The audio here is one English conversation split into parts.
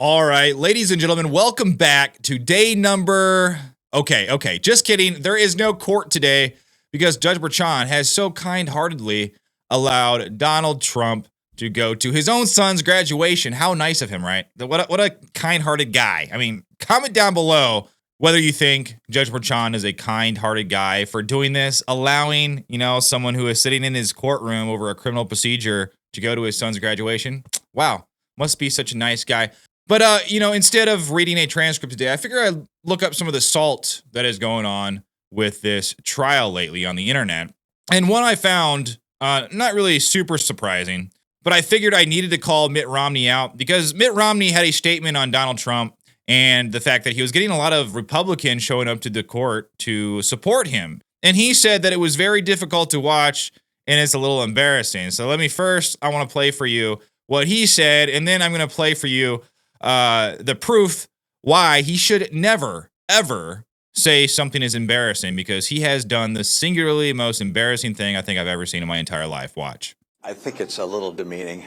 All right, ladies and gentlemen, welcome back to day number... Okay, just kidding. There is no court today because Judge Burchon has so kind-heartedly allowed Donald Trump to go to his own son's graduation. How nice of him, right? What a kind-hearted guy. I mean, comment down below whether you think Judge Burchon is a kind-hearted guy for doing this, allowing, someone who is sitting in his courtroom over a criminal procedure to go to his son's graduation. Wow, must be such a nice guy. But, instead of reading a transcript today, I figure I'd look up some of the salt that is going on with this trial lately on the internet. And one I found, not really super surprising, but I figured I needed to call Mitt Romney out because Mitt Romney had a statement on Donald Trump and the fact that he was getting a lot of Republicans showing up to the court to support him. And he said that it was very difficult to watch and it's a little embarrassing. So I want to play for you what he said, and then I'm going to play for you the proof why he should never, ever say something is embarrassing, because he has done the singularly most embarrassing thing I think I've ever seen in my entire life. Watch. I think it's a little demeaning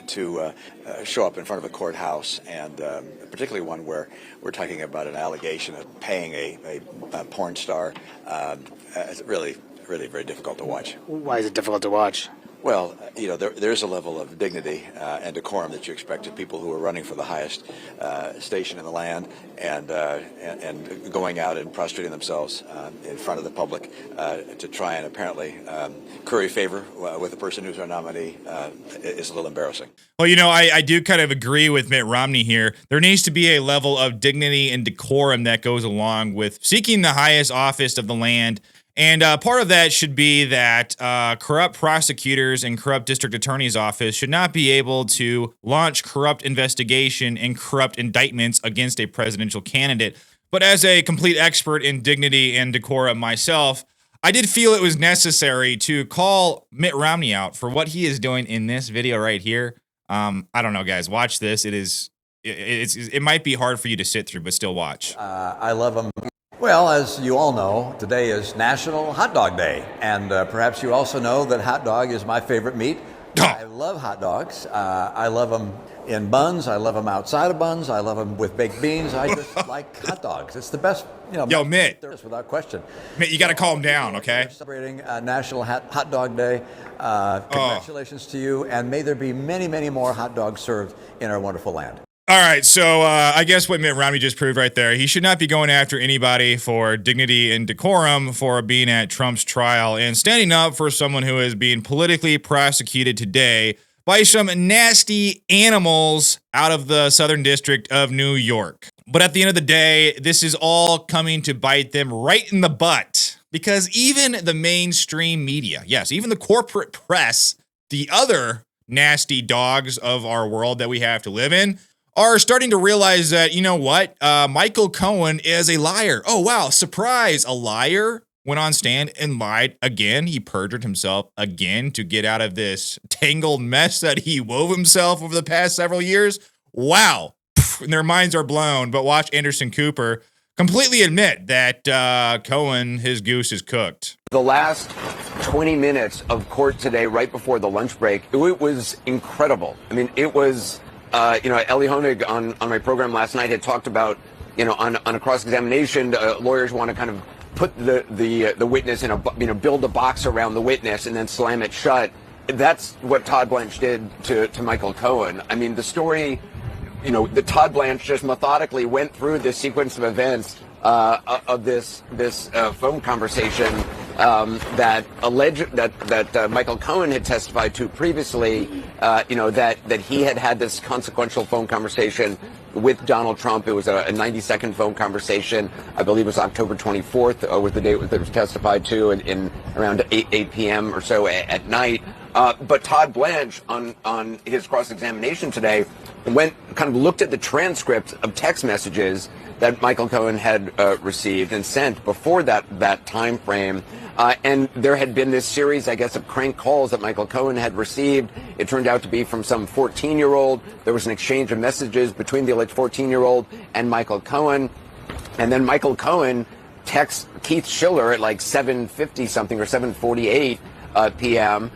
to show up in front of a courthouse, and particularly one where we're talking about an allegation of paying a porn star. It's really very difficult to watch. Why is it difficult to watch? Well, there's a level of dignity and decorum that you expect of people who are running for the highest station in the land, and going out and prostrating themselves in front of the public to try and apparently curry favor with the person who's our nominee is a little embarrassing. Well, I do kind of agree with Mitt Romney here. There needs to be a level of dignity and decorum that goes along with seeking the highest office of the land. And part of that should be that corrupt prosecutors and corrupt district attorney's office should not be able to launch corrupt investigation and corrupt indictments against a presidential candidate. But as a complete expert in dignity and decorum myself, I did feel it was necessary to call Mitt Romney out for what he is doing in this video right here. I don't know, guys. Watch this. It might be hard for you to sit through, but still watch. I love him. Well, as you all know, today is National Hot Dog Day, and perhaps you also know that hot dog is my favorite meat. I love hot dogs. I love them in buns. I love them outside of buns. I love them with baked beans. I just like hot dogs. It's the best, Yo, Mitt. Without question. Mitt, you got to calm down, okay? We're celebrating National Hot Dog Day. Congratulations to you, and may there be many, many more hot dogs served in our wonderful land. All right, so I guess what Mitt Romney just proved right there, he should not be going after anybody for dignity and decorum for being at Trump's trial and standing up for someone who is being politically prosecuted today by some nasty animals out of the Southern District of New York. But at the end of the day, this is all coming to bite them right in the butt, because even the mainstream media, yes, even the corporate press, the other nasty dogs of our world that we have to live in, are starting to realize that, Michael Cohen is a liar. Oh, wow, surprise, a liar went on stand and lied again. He perjured himself again to get out of this tangled mess that he wove himself over the past several years. Wow, and their minds are blown. But watch Anderson Cooper completely admit that Cohen, his goose is cooked. The last 20 minutes of court today, right before the lunch break, it was incredible. I mean, it was... Ellie Honig on my program last night had talked about, on a cross-examination, lawyers want to kind of put the witness in build a box around the witness and then slam it shut. That's what Todd Blanche did to Michael Cohen. I mean, the story, the Todd Blanche just methodically went through this sequence of events of this phone conversation that alleged that Michael Cohen had testified to previously, that he had this consequential phone conversation with Donald Trump. It was a 90-second phone conversation. I believe it was October 24th was the date that was testified to in around 8 p.m. or so at night. But Todd Blanche on his cross-examination today looked at the transcript of text messages that Michael Cohen had received and sent before that time frame. And there had been this series, I guess, of crank calls that Michael Cohen had received. It turned out to be from some 14-year-old. There was an exchange of messages between the alleged 14-year-old and Michael Cohen. And then Michael Cohen texts Keith Schiller at like 7:50 something or 7:48 p.m.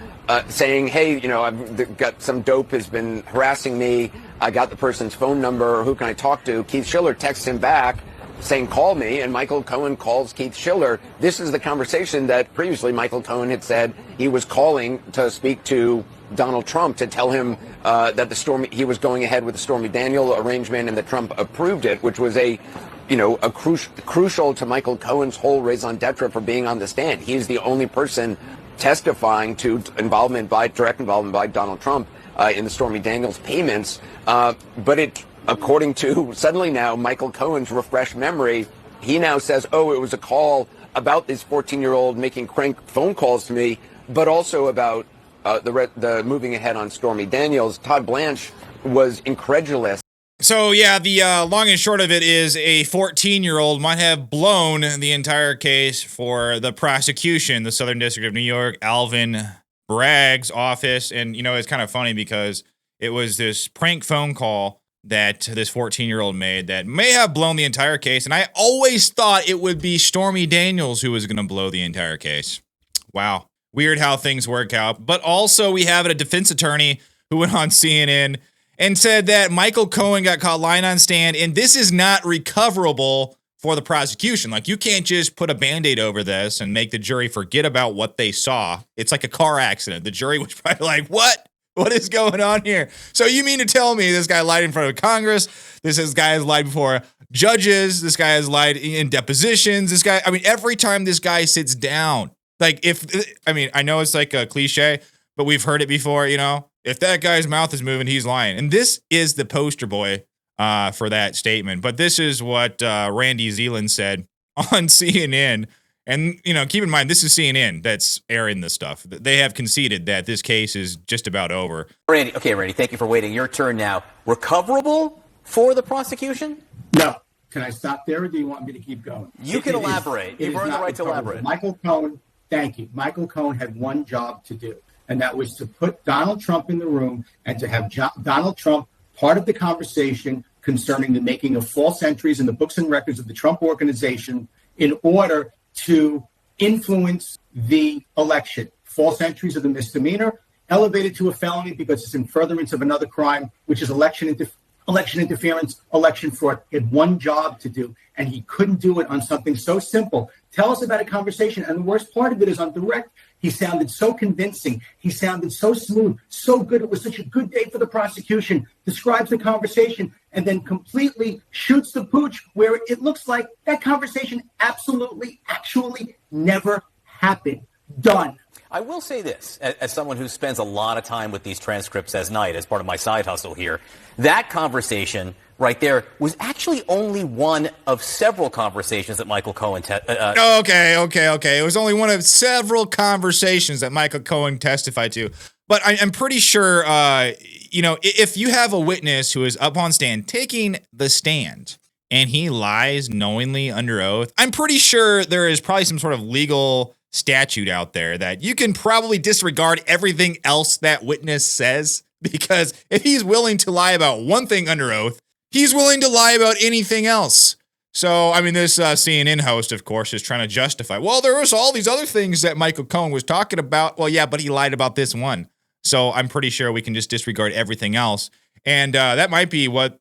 Saying, hey, I've got some dope has been harassing me. I got the person's phone number. Who can I talk to? Keith Schiller texts him back saying, call me. And Michael Cohen calls Keith Schiller. This is the conversation that previously Michael Cohen had said he was calling to speak to Donald Trump to tell him that he was going ahead with the Stormy Daniels arrangement and that Trump approved it, which was crucial to Michael Cohen's whole raison d'etre for being on the stand. He's the only person testifying to direct involvement by Donald Trump in the Stormy Daniels payments. But according to suddenly now Michael Cohen's refreshed memory, he now says, oh, it was a call about this 14-year-old making crank phone calls to me, but also about the moving ahead on Stormy Daniels. Todd Blanche was incredulous. So, yeah, the long and short of it is a 14-year-old might have blown the entire case for the prosecution, the Southern District of New York, Alvin Bragg's office. And, it's kind of funny because it was this prank phone call that this 14-year-old made that may have blown the entire case. And I always thought it would be Stormy Daniels who was going to blow the entire case. Wow. Weird how things work out. But also we have a defense attorney who went on CNN and said that Michael Cohen got caught lying on stand, and this is not recoverable for the prosecution. Like, you can't just put a Band-Aid over this and make the jury forget about what they saw. It's like a car accident. The jury was probably like, what? What is going on here? So you mean to tell me this guy lied in front of Congress? This guy has lied before judges. This guy has lied in depositions. Every time this guy sits down, I know it's like a cliche, but we've heard it before, If that guy's mouth is moving, he's lying. And this is the poster boy for that statement. But this is what Randy Zeeland said on CNN. And, keep in mind, this is CNN that's airing this stuff. They have conceded that this case is just about over. Randy, thank you for waiting. Your turn now. Recoverable for the prosecution? No. Can I stop there, or do you want me to keep going? You can elaborate. You've earned the right to elaborate. Michael Cohen, thank you. Michael Cohen had one job to do, and that was to put Donald Trump in the room and to have Donald Trump part of the conversation concerning the making of false entries in the books and records of the Trump organization in order to influence the election. False entries are the misdemeanor, elevated to a felony because it's in furtherance of another crime, which is election interference, election fraud. He had one job to do, and he couldn't do it on something so simple. Tell us about a conversation. And the worst part of it is on direct, he sounded so convincing. He sounded so smooth, so good. It was such a good day for the prosecution. Describes the conversation and then completely shoots the pooch where it looks like that conversation actually never happened. Done. I will say this, as someone who spends a lot of time with these transcripts as part of my side hustle here, that conversation right there was actually only one of several conversations that Michael Cohen Okay. It was only one of several conversations that Michael Cohen testified to. But I'm pretty sure, if you have a witness who is up on stand taking the stand and he lies knowingly under oath, I'm pretty sure there is probably some sort of legal statute out there that you can probably disregard everything else that witness says, because if he's willing to lie about one thing under oath, he's willing to lie about anything else. So, this CNN host, of course, is trying to justify, well, there was all these other things that Michael Cohen was talking about. Well, yeah, but he lied about this one. So I'm pretty sure we can just disregard everything else. And that might be what,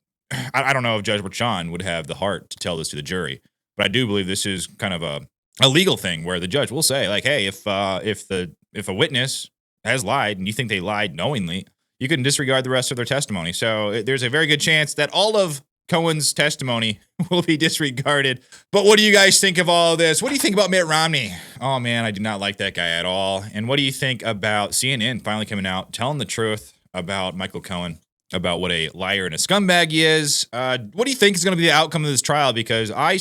I don't know if Judge Bertrand would have the heart to tell this to the jury, but I do believe this is kind of a legal thing where the judge will say, like, hey, if a witness has lied and you think they lied knowingly, you can disregard the rest of their testimony. So there's a very good chance that all of Cohen's testimony will be disregarded. But what do you guys think of all of this? What do you think about Mitt Romney? Oh, man, I do not like that guy at all. And what do you think about CNN finally coming out, telling the truth about Michael Cohen, about what a liar and a scumbag he is? What do you think is going to be the outcome of this trial? Because I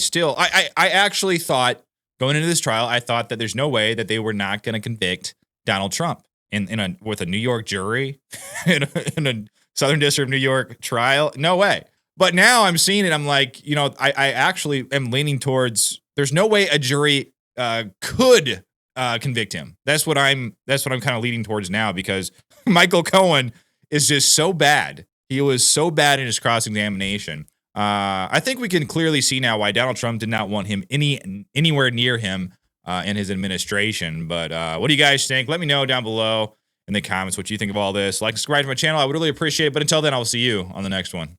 actually thought, going into this trial, I thought that there's no way that they were not going to convict Donald Trump with a New York jury in a Southern District of New York trial. No way. But now I'm seeing it. I'm like, I actually am leaning towards there's no way a jury could convict him. That's what I'm kind of leaning towards now, because Michael Cohen is just so bad. He was so bad in his cross-examination. I think we can clearly see now why Donald Trump did not want him anywhere near him in his administration. But what do you guys think? Let me know down below. in the comments what you think of all this. Like, subscribe to my channel. I would really appreciate it. But until then, I will see you on the next one.